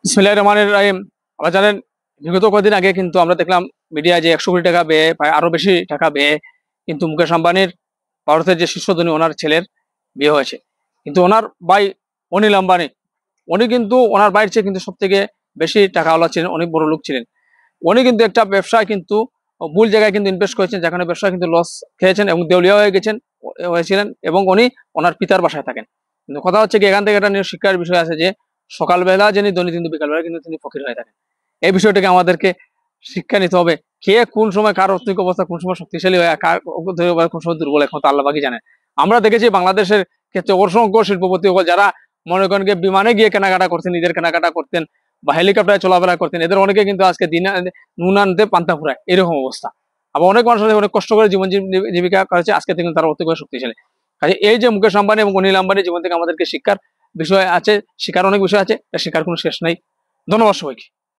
বিসমিল্লাহির রহমানির রহিম। আমরা জানেন বিগত কয়েকদিন আগে কিন্তু আমরা দেখলাম মিডিয়ায় যে 100 কোটি টাকা ব্যয়ে, প্রায় আরো বেশি টাকা ব্যয়ে কিন্তু মুকেশ আম্বানির ভারতের যে শীর্ষ ধনী ওনার ছেলের বিয়ে হয়েছে। কিন্তু ওনার ভাই অনিল আম্বানি, উনি কিন্তু ওনার ভাইয়ের চেয়ে কিন্তু সব থেকে বেশি টাকাওয়ালা ছিলেন, অনেক বড় লোক ছিলেন। উনি কিন্তু একটা ব্যবসায় কিন্তু ভুল জায়গায় কিন্তু ইনভেস্ট করেছেন, যেখানে ব্যবসায় কিন্তু লস খেয়েছেন এবং দেউলিয়া হয়েছিলেন এবং উনি ওনার পিতার বাসায় থাকেন। কিন্তু কথা হচ্ছে কি, এখান থেকে একটা শিক্ষার বিষয় আছে যে সকালবেলা যিনি ধনী কিন্তু বিকালবেলা কিন্তু তিনি ফকির হয়ে থাকেন। এই বিষয়টাকে আমাদেরকে শিক্ষা নিতে হবে। কে কোন সময় কার অর্থনৈতিক অবস্থা কোন সময় শক্তিশালী হয়, কার কোন সময় দুর্বল, এখন তো আল্লাহ পাকই জানেন। আমরা দেখেছি বাংলাদেশের ক্ষেত্রে অসংখ্য শিল্পপতি যারা মনে করেন বিমানে গিয়ে কেনাকাটা করতেন, নিজের কেনাকাটা করতেন বা হেলিকপ্টারে চলাফেরা করতেন, এদের অনেকে কিন্তু আজকে দিনে নুন আনতে পান্তা ফুরায়, এরকম অবস্থা। আবার অনেক মানুষ অনেক কষ্ট করে জীবন জীবিকা করেছে, আজকে কিন্তু তারা অর্থনৈতিক শক্তিশালী। কাজে এই যে মুকেশ আম্বানি এবং অনিল আম্বানি জীবন থেকে আমাদেরকে শিক্ষার বিষয় আছে, শিক্ষার অনেক বিষয় আছে, শিক্ষার কোনো শেষ নাই। ধন্যবাদ সবাইকে।